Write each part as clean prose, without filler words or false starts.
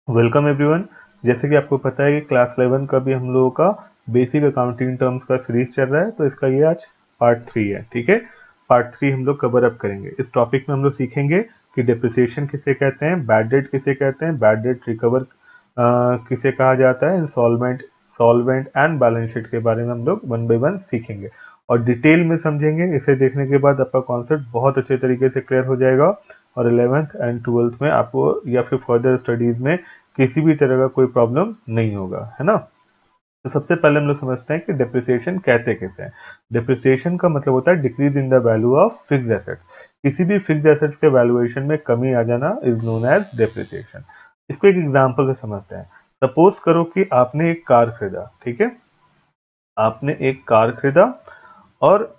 Welcome everyone. जैसे कि आपको पता है कि क्लास 11 का भी हम लोगों का बेसिक अकाउंटिंग टर्म्स का सीरीज चल रहा है, तो इसका ये आज पार्ट 3 है। ठीक है, पार्ट 3 हम लोग कवर अप करेंगे। इस टॉपिक में हम लोग सीखेंगे कि डिप्रिसिएशन किसे कहते हैं, बैड डेट किसे कहते हैं, बैड डेट रिकवर किसे कहा जाता है, instalment, solvent and balance sheet के बारे में हम लोग वन बाय वन सीखेंगे और डिटेल में समझेंगे। इसे देखने के बाद आपका कॉन्सेप्ट बहुत अच्छे तरीके से क्लियर हो जाएगा और 11th एंड 12th में आपको या फिर फर्दर स्टडीज में किसी भी तरह का कोई प्रॉब्लम नहीं होगा, है ना। तो सबसे पहले हम लोग समझते हैं कि डिप्रिसिएशन कहते कैसे हैं। डिप्रिसिएशन का मतलब होता है decrease in the value of fixed assets. किसी भी फिक्स्ड एसेट्स के वैल्यूएशन में कमी आ जाना इज नोन एज डिप्रिसिएशन। इसको एक एग्जांपल से समझते हैं। सपोज करो कि आपने एक कार खरीदा, ठीक है, आपने एक कार खरीदा और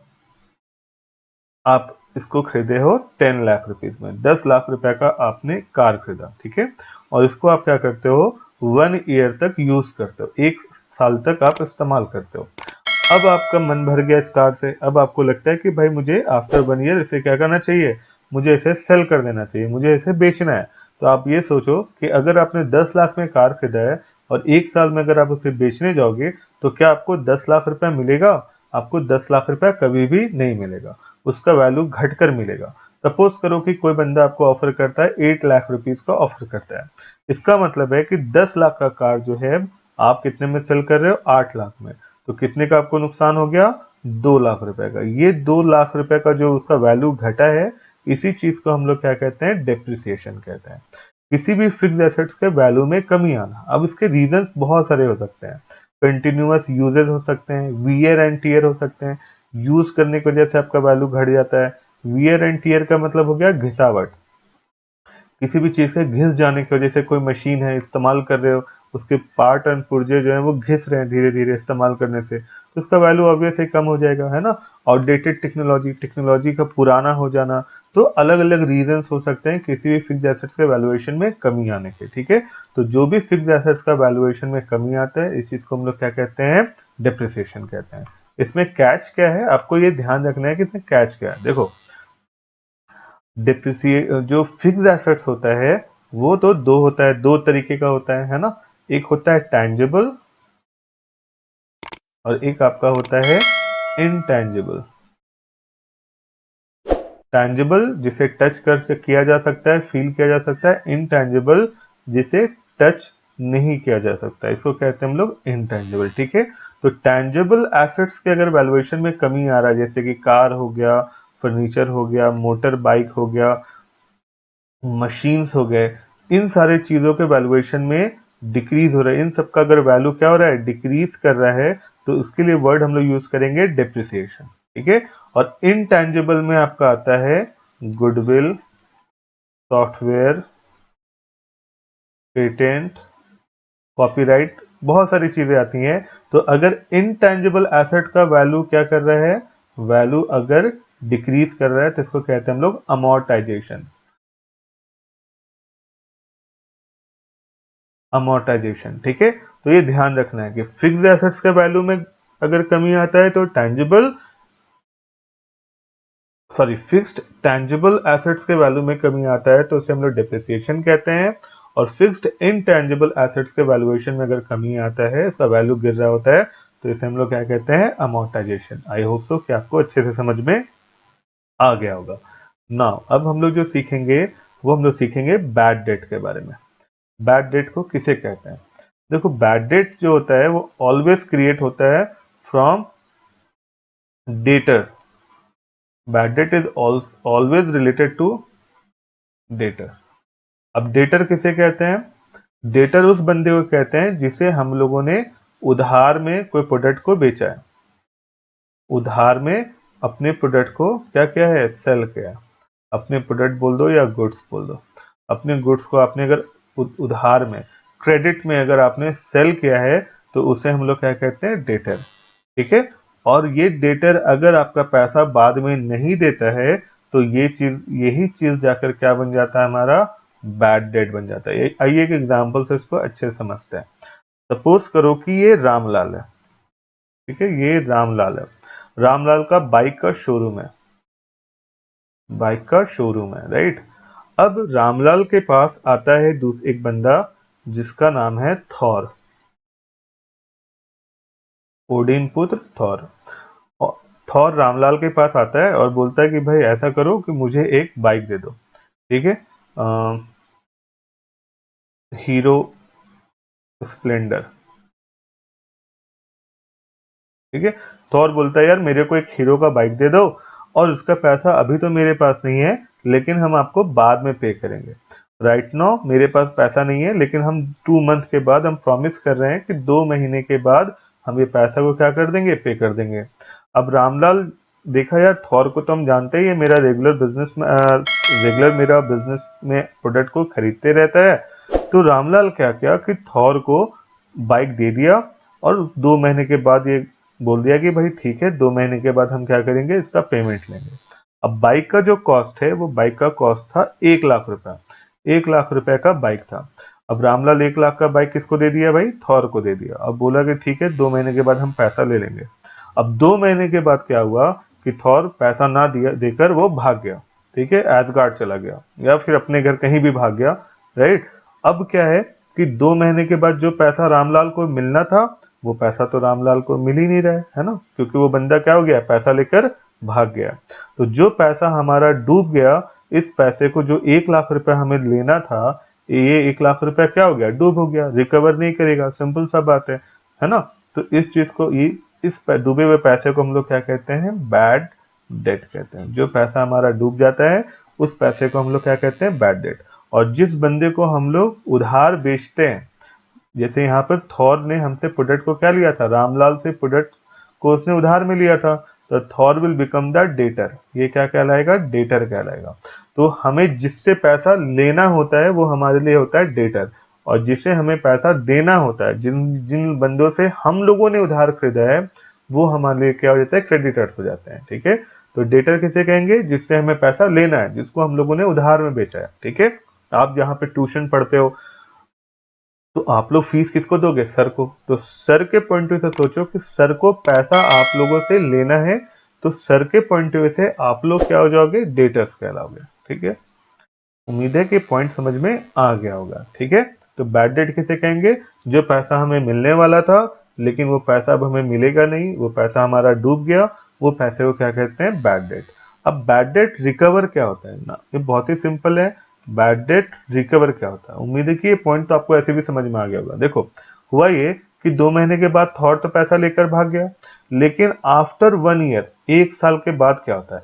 आप इसको खरीदे हो 10 लाख रुपीज में, 10 लाख रुपए का आपने कार खरीदा, ठीक है, और इसको आप क्या करते हो, 1 ईयर तक यूज करते हो, 1 साल तक आप इस्तेमाल करते हो। अब आपका मन भर गया इस कार से, अब आपको लगता है कि भाई मुझे आफ्टर 1 ईयर इसे क्या करना चाहिए, मुझे इसे सेल कर देना चाहिए, मुझे इसे बेचना है। तो आप ये सोचो कि अगर आपने 10 लाख में कार खरीदा है और 1 साल में अगर आप उसे बेचने जाओगे तो क्या आपको 10 लाख रुपया मिलेगा? आपको 10 लाख रुपया कभी भी नहीं मिलेगा, उसका वैल्यू घटकर मिलेगा। सपोज करो कि कोई बंदा आपको ऑफर करता है 8 लाख रुपीज का ऑफर करता है। इसका मतलब है कि 10 लाख का कार जो है आप कितने में सेल कर रहे हो, 8 लाख में। तो कितने का आपको नुकसान हो गया, 2 लाख रुपए का। ये 2 लाख रुपए का जो उसका वैल्यू घटा है, इसी चीज को हम लोग क्या कहते हैं, डेप्रिसिएशन कहते हैं। किसी भी फिक्स एसेट्स के वैल्यू में कमी आना, अब इसके रीजन बहुत सारे हो सकते हैं। कंटिन्यूअस यूजेस हो सकते हैं, वियर एंड टीयर हो सकते हैं, यूज करने की वजह से आपका वैल्यू घट जाता है। वियर एंड टीयर का मतलब हो गया घिसावट, किसी भी चीज के घिस जाने की वजह से, कोई मशीन है इस्तेमाल कर रहे हो, उसके पार्ट एंड पुर्जे जो है वो घिस रहे हैं धीरे धीरे इस्तेमाल करने से, तो उसका वैल्यू ऑब्वियसली कम हो जाएगा, है ना। आउटडेटेड टेक्नोलॉजी, टेक्नोलॉजी का पुराना हो जाना, तो अलग अलग रीजन हो सकते हैं किसी भी फिक्स एसेट्स के वैल्यूएशन में कमी आने के। ठीक है, तो जो भी फिक्स एसेट्स का वैल्यूएशन में कमी आता है, इस चीज को हम लोग क्या कहते हैं, डिप्रिसिएशन कहते हैं। इसमें कैच क्या है, आपको ये ध्यान रखना है कि इसमें कैच क्या है। देखो, डिप्रिसिएट जो फिक्स्ड एसेट्स होता है वो तो दो होता है, दो तरीके का होता है ना। एक होता है टैंजिबल और एक आपका होता है इनटैंजिबल। टैंजिबल जिसे टच करके किया जा सकता है, फील किया जा सकता है, इनटैंजिबल जिसे टच नहीं किया जा सकता, इसको कहते हैं हम लोग इनटैंजिबल। ठीक है, तो टैंजिबल एसेट्स के अगर वैल्यूएशन में कमी आ रहा है, जैसे कि कार हो गया, फर्नीचर हो गया, मोटर बाइक हो गया, मशीन्स हो गए, इन सारे चीजों के वैल्यूएशन में डिक्रीज हो रहा है, इन सब का अगर वैल्यू क्या हो रहा है, डिक्रीज कर रहा है, तो उसके लिए वर्ड हम लोग यूज करेंगे डेप्रिसिएशन। ठीक है, और इनटैंजिबल में आपका आता है गुडविल, सॉफ्टवेयर, पेटेंट, कॉपीराइट, बहुत सारी चीजें आती हैं। तो अगर इनटैंजिबल एसेट का वैल्यू क्या कर रहा है, वैल्यू अगर डिक्रीज कर रहा है, तो इसको कहते हैं हम लोग अमोर्टाइजेशन। अमोर्टाइजेशन, ठीक है, तो ये ध्यान रखना है कि फिक्स्ड एसेट्स के वैल्यू में अगर कमी आता है तो tangible, sorry, fixed tangible assets के वैल्यू में कमी आता है तो उसे हम लोग डिप्रिसिएशन कहते हैं। और फिक्स्ड इनटैंजिबल एसेट्स के वैल्यूएशन में अगर कमी आता है, इसका वैल्यू गिर रहा होता है, तो इसे हम लोग क्या कहते हैं, अमोर्टाइजेशन। आई होप सो कि आपको अच्छे से समझ में आ गया होगा। नाउ अब हम लोग जो सीखेंगे वो हम लोग सीखेंगे बैड डेट के बारे में। बैड डेट को किसे कहते हैं? देखो, बैड डेट जो होता है वो ऑलवेज क्रिएट होता है from debtor. Bad debt is always related to debtor. अब डेटर किसे कहते हैं? डेटर उस बंदे को कहते हैं जिसे हम लोगों ने उधार में कोई प्रोडक्ट को बेचा है, उधार में अपने प्रोडक्ट को क्या किया है, सेल किया। अपने प्रोडक्ट बोल दो या गुड्स बोल दो, अपने गुड्स को आपने अगर उधार में, क्रेडिट में अगर आपने सेल किया है, तो उसे हम लोग क्या कहते हैं, डेटर। ठीक है, और ये डेटर अगर आपका पैसा बाद में नहीं देता है, तो ये चीज, यही चीज जाकर क्या बन जाता है, हमारा बैड डेट बन जाता है। आइए एक एग्जांपल से इसको अच्छे से समझते हैं। सपोज करो कि ये रामलाल है, ठीक है, ये रामलाल है, रामलाल का बाइक का शोरूम है, बाइक का शोरूम है, राइट। अब रामलाल के पास आता है एक बंदा जिसका नाम है थॉर, ओडिन पुत्र थॉर। और थॉर रामलाल के पास आता है और बोलता है कि भाई ऐसा करो कि मुझे एक बाइक दे दो, ठीक है, हीरो स्प्लेंडर, ठीक है। थॉर बोलता है यार मेरे को एक हीरो का बाइक दे दो, और उसका पैसा अभी तो मेरे पास नहीं है, लेकिन हम आपको बाद में पे करेंगे। राइट नाउ मेरे पास पैसा नहीं है, लेकिन हम 2 मंथ के बाद हम प्रॉमिस कर रहे हैं कि 2 महीने के बाद हम ये पैसा को क्या कर देंगे, पे कर देंगे। अब रामलाल, देखा यार थॉर को तो हम जानते ही है, मेरा रेगुलर मेरा बिजनेस में प्रोडक्ट को खरीदते रहता है। तो रामलाल क्या किया कि थॉर को बाइक दे दिया, और 2 महीने के बाद ये बोल दिया कि भाई ठीक है, 2 महीने के बाद हम क्या करेंगे, इसका पेमेंट लेंगे। अब बाइक का जो कॉस्ट है, वो बाइक का कॉस्ट था 1 लाख रुपया, 1 लाख रुपए का बाइक था। अब रामलाल 1 लाख का बाइक किसको दे दिया भाई, थॉर को दे दिया। अब बोला कि ठीक है, 2 महीने के बाद हम पैसा ले लेंगे। अब 2 महीने के बाद क्या हुआ कि थॉर पैसा ना दिया देकर वो भाग गया, ठीक है, एसगार्ड चला गया या फिर अपने घर कहीं भी भाग गया, राइट। अब क्या है कि 2 महीने के बाद जो पैसा रामलाल को मिलना था, वो पैसा तो रामलाल को मिल ही नहीं रहा है ना, क्योंकि वो बंदा क्या हो गया, पैसा लेकर भाग गया। तो जो पैसा हमारा डूब गया, इस पैसे को जो 1 लाख रुपया हमें लेना था, ये 1 लाख रुपया क्या हो गया, डूब हो गया, रिकवर नहीं करेगा, सिंपल सा बात है ना। तो इस चीज को डूबे हुए पैसे को हम लोग क्या कहते हैं, बैड डेट कहते हैं। जो पैसा हमारा डूब जाता है, उस पैसे को हम लोग क्या कहते हैं, बैड डेट। और जिस बंदे को हम लोग उधार बेचते हैं, जैसे यहाँ पर थॉर ने हमसे प्रोडक्ट को क्या लिया था, रामलाल से प्रोडक्ट को उसने उधार में लिया था, तो Thor will become the debtor. ये क्या कहलाएगा, डेटर कहलाएगा। तो हमें जिससे पैसा लेना होता है वो हमारे लिए होता है डेटर, और जिसे हमें पैसा देना होता है, जिन जिन बंदों से हम लोगों ने उधार खरीदा है, वो हमारे लिए क्या हो जाता है, क्रेडिटर्स हो जाते हैं, ठीक है। तो डेटर किसे कहेंगे, जिससे हमें पैसा लेना है, जिसको हम लोगों ने उधार में बेचा है, ठीक है। आप जहाँ पे ट्यूशन पढ़ते हो, तो आप लोग फीस किसको दोगे, सर को। तो सर के पॉइंट ऑफ व्यू से सोचो कि सर को पैसा आप लोगों से लेना है, तो सर के पॉइंट ऑफ व्यू से आप लोग क्या हो जाओगे, डेटर्स कहलाओगे, ठीक है। उम्मीद है कि पॉइंट समझ में आ गया होगा, ठीक है। तो बैड डेट किसे कहेंगे, जो पैसा हमें मिलने वाला था, लेकिन वो पैसा अब हमें मिलेगा नहीं, वो पैसा हमारा डूब गया, वो पैसे को क्या कहते हैं, बैड डेट। अब बैड डेट रिकवर क्या होता है ना, ये बहुत ही सिंपल है। बैड डेट रिकवर क्या होता है, उम्मीद है कि ये पॉइंट तो आपको ऐसे भी समझ में आ गया होगा। देखो, हुआ ये कि 2 महीने के बाद थॉर तो पैसा लेकर भाग गया, लेकिन आफ्टर 1 ईयर, 1 साल के बाद क्या होता है।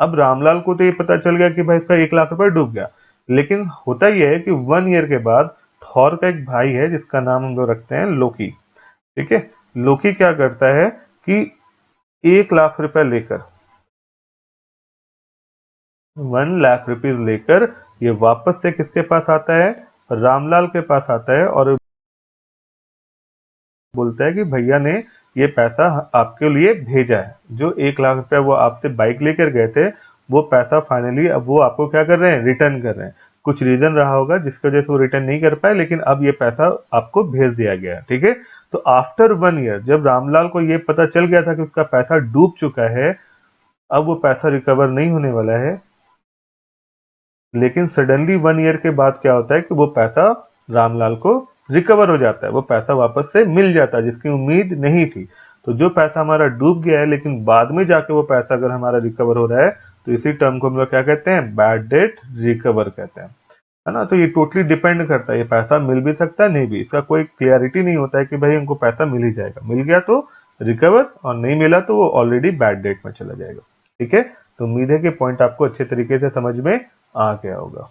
अब रामलाल को तो ये पता चल गया कि भाई इसका 1 लाख रुपए डूब गया, लेकिन होता यह है कि 1 ईयर के बाद थॉर का एक भाई है, जिसका नाम हम लोग रखते हैं लोकी, ठीक है। लोकी क्या करता है कि 1 लाख रुपए लेकर, 1 लाख रुपीज लेकर ये वापस से किसके पास आता है, रामलाल के पास आता है, और बोलता है कि भैया ने ये पैसा आपके लिए भेजा है। जो 1 लाख रुपया वो आपसे बाइक लेकर गए थे, वो पैसा फाइनली अब वो आपको क्या कर रहे हैं, रिटर्न कर रहे हैं। कुछ रीजन रहा होगा जिसकी वजह से वो रिटर्न नहीं कर पाए, लेकिन अब ये पैसा आपको भेज दिया गया है, ठीक है। तो आफ्टर 1 ईयर जब रामलाल को ये पता चल गया था कि उसका पैसा डूब चुका है, अब वो पैसा रिकवर नहीं होने वाला है, लेकिन सडनली 1 ईयर के बाद क्या होता है कि वो पैसा रामलाल को रिकवर हो जाता है, वो पैसा वापस से मिल जाता है, जिसकी उम्मीद नहीं थी। तो जो पैसा हमारा डूब गया है, लेकिन बाद में जाके वो पैसा अगर हमारा रिकवर हो रहा है, तो इसी टर्म को हम लोग क्या कहते हैं, बैड डेट रिकवर कहते हैं, है ना। तो ये टोटली डिपेंड करता है, ये पैसा मिल भी सकता है, नहीं भी, इसका कोई क्लियरिटी नहीं होता है कि भाई हमको पैसा मिल ही जाएगा, मिल गया तो रिकवर, और नहीं मिला तो वो ऑलरेडी बैड डेट में चला जाएगा, ठीक है। तो उम्मीद है कि पॉइंट आपको अच्छे तरीके से समझ में आ गया होगा।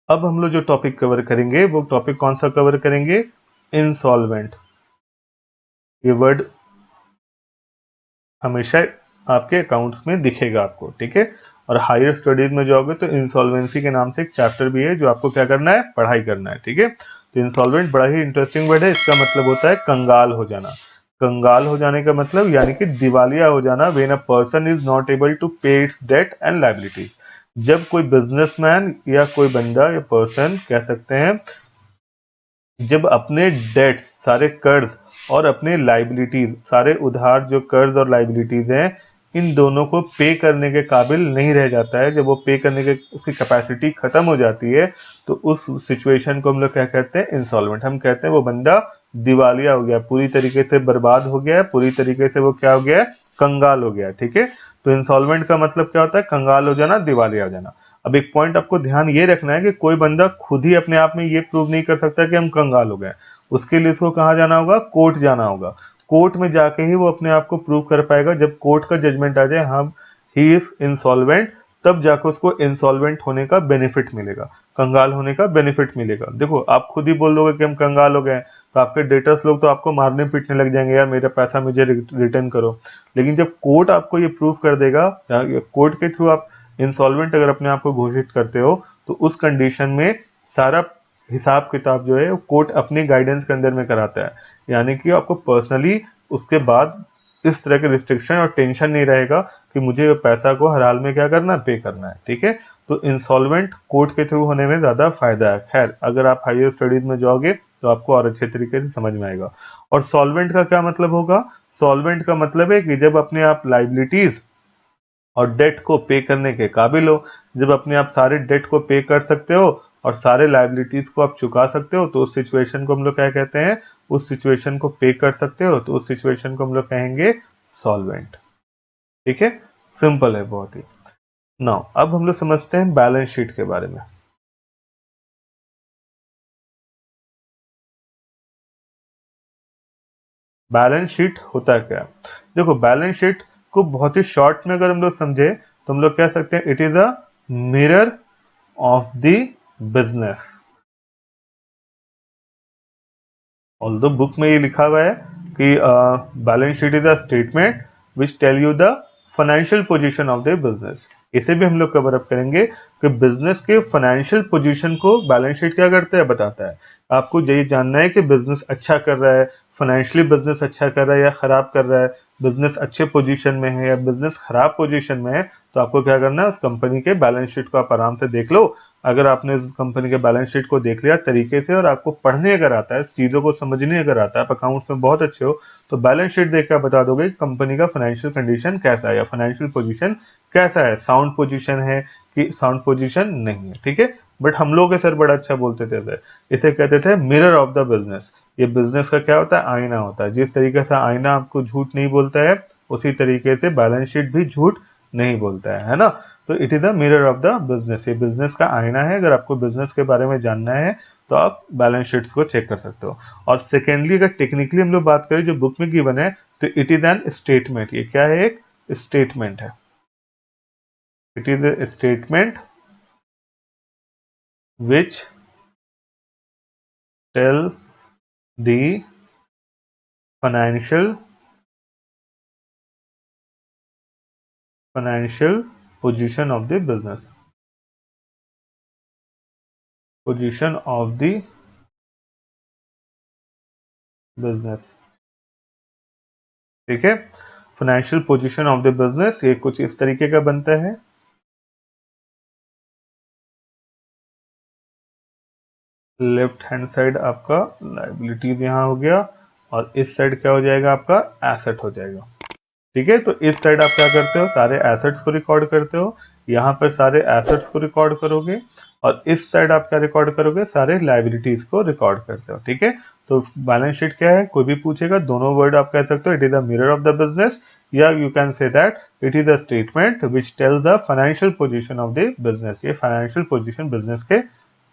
अब हम लोग जो टॉपिक कवर करेंगे, वो टॉपिक कौन सा कवर करेंगे, इंसॉल्वेंट। ये वर्ड हमेशा आपके अकाउंट्स में दिखेगा आपको, ठीक है। और हायर स्टडीज में जाओगे तो इंसॉल्वेंसी के नाम से एक चैप्टर भी है, जो आपको क्या करना है, पढ़ाई करना है, ठीक है। तो इंसॉल्वेंट बड़ा ही इंटरेस्टिंग वर्ड है। इसका मतलब होता है कंगाल हो जाना। कंगाल हो जाने का मतलब यानी कि दिवालिया हो जाना, when a person is not able to pay its debt and liability. जब कोई बिजनेसमैन या कोई बंदा या पर्सन कह सकते हैं, जब अपने डेट, सारे कर्ज और अपने लाइबिलिटीज, सारे उधार जो कर्ज और लाइबिलिटीज हैं, इन दोनों को पे करने के काबिल नहीं रह जाता है। जब वो पे करने के उसकी कैपेसिटी खत्म हो जाती है तो उस सिचुएशन को हम लोग क्या कहते हैं, इंसॉल्वेंट। हम कहते हैं वो बंदा दिवालिया हो गया, पूरी तरीके से बर्बाद हो गया है, पूरी तरीके से वो क्या हो गया है, कंगाल हो गया है। ठीक है, तो इंसॉल्वेंट का मतलब क्या होता है, कंगाल हो जाना, दिवालिया हो जाना। अब एक पॉइंट आपको ध्यान ये रखना है कि कोई बंदा खुद ही अपने आप में ये प्रूव नहीं कर सकता कि हम कंगाल हो गए। उसके लिए उसको कहाँ जाना होगा, कोर्ट जाना होगा। कोर्ट में जाके ही वो अपने आप को प्रूव कर पाएगा। जब कोर्ट का जजमेंट आ जाए हाँ ही इज इंसॉल्वेंट, तब जाकर उसको इंसॉल्वेंट होने का बेनिफिट मिलेगा, कंगाल होने का बेनिफिट मिलेगा। देखो आप खुद ही बोल दोगे कि हम कंगाल हो गए तो आपके डेटर्स लोग तो आपको मारने पीटने लग जाएंगे, यार मेरा पैसा मुझे रिटर्न करो। लेकिन जब कोर्ट आपको ये प्रूव कर देगा, कोर्ट के थ्रू आप इंसॉल्वेंट अगर अपने आप को घोषित करते हो, तो उस कंडीशन में सारा हिसाब किताब जो है कोर्ट अपनी गाइडेंस के अंदर में कराता है। यानी कि आपको पर्सनली उसके बाद इस तरह के रिस्ट्रिक्शन और टेंशन नहीं रहेगा कि मुझे पैसा को हर हाल में क्या करना है, पे करना है। ठीक है, तो इंसॉल्वेंट कोर्ट के थ्रू होने में ज्यादा फायदा है। खैर अगर आप हायर स्टडीज में जाओगे तो आपको और अच्छे तरीके से समझ में आएगा। और सॉल्वेंट का क्या मतलब होगा, सॉल्वेंट का मतलब है कि जब अपने आप लाइबिलिटीज और डेट को पे करने के काबिल हो, जब अपने आप सारे डेट को पे कर सकते हो और सारे लाइबिलिटीज को आप चुका सकते हो, तो उस सिचुएशन को हम लोग क्या कहते हैं, उस सिचुएशन को पे कर सकते हो तो उस सिचुएशन को हम लोग कहेंगे सॉल्वेंट। ठीक है, सिंपल है बहुत ही। नाउ अब हम लोग समझते हैं बैलेंस शीट के बारे में। बैलेंस शीट होता क्या है? देखो बैलेंस शीट को बहुत ही शॉर्ट में अगर हम लोग समझे तो हम लोग कह सकते हैं it is a mirror of the business. Although book में ये लिखा हुआ है कि balance sheet is a statement which tell you the financial position of the business. इसे भी हम लोग कवर अप करेंगे कि बिजनेस के फाइनेंशियल पोजीशन को बैलेंस शीट क्या करता है, बताता है। आपको ये जानना है कि बिजनेस अच्छा कर रहा है, फाइनेंशियली बिजनेस अच्छा कर रहा है या खराब कर रहा है, बिजनेस अच्छे पोजीशन में है या बिजनेस खराब पोजीशन में है, तो आपको क्या करना है, उस कंपनी के बैलेंस शीट को आप आराम से देख लो। अगर आपने इस कंपनी के बैलेंस शीट को देख लिया तरीके से और आपको पढ़ने अगर आता है, चीजों को समझने अगर आता है, आप अकाउंट्स में बहुत अच्छे हो, तो बैलेंस शीट देख के आप बता दोगे कंपनी का फाइनेंशियल कंडीशन कैसा है या फाइनेंशियल पोजीशन कैसा है, साउंड पोजीशन है कि साउंड पोजीशन नहीं है। ठीक है, बट हम लोग के सर बड़ा अच्छा बोलते थे सर, इसे कहते थे मिरर ऑफ द बिजनेस। ये बिजनेस का क्या होता है, आईना होता है। जिस तरीके से आईना आपको झूठ नहीं बोलता है, उसी तरीके से बैलेंस शीट भी झूठ नहीं बोलता है ना। तो it is the mirror of the business, ये बिजनेस का आईना है। अगर आपको बिजनेस के बारे में जानना है तो आप बैलेंस शीट्स को चेक कर सकते हो। और सेकेंडली अगर टेक्निकली हम लोग बात करें जो बुक में गिवन है, तो इट इज एन स्टेटमेंट। ये क्या है, एक स्टेटमेंट है। It is a statement which tell the financial position of the business, position of the business. ठीक है, financial position of the business ये कुछ इस तरीके का बनता है। लेफ्ट हैंड साइड आपका लाइबिलिटीज यहाँ हो गया और इस साइड क्या हो जाएगा, आपका एसेट हो जाएगा। ठीक है, तो इस साइड आप क्या करते हो, सारे एसेट्स को रिकॉर्ड करते हो, यहाँ पर सारे एसेट्स को रिकॉर्ड करोगे और इस साइड आप क्या रिकॉर्ड करोगे, सारे लाइबिलिटीज को रिकॉर्ड करते हो। ठीक है, तो बैलेंस शीट क्या है, कोई भी पूछेगा दोनों वर्ड आप कह सकते हो, it is the mirror of the business या you can say that it is a statement which tells the financial position of the business. ये फाइनेंशियल पोजीशन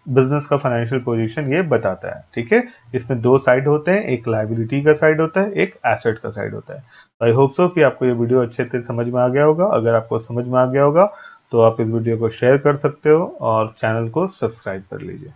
बिजनेस का फाइनेंशियल पोजीशन ये बताता है। ठीक है, इसमें दो साइड होते हैं, एक लायबिलिटी का साइड होता है, एक एसेट का साइड होता है। आई होप सो कि आपको ये वीडियो अच्छे से समझ में आ गया होगा। अगर आपको समझ में आ गया होगा तो आप इस वीडियो को शेयर कर सकते हो और चैनल को सब्सक्राइब कर लीजिए।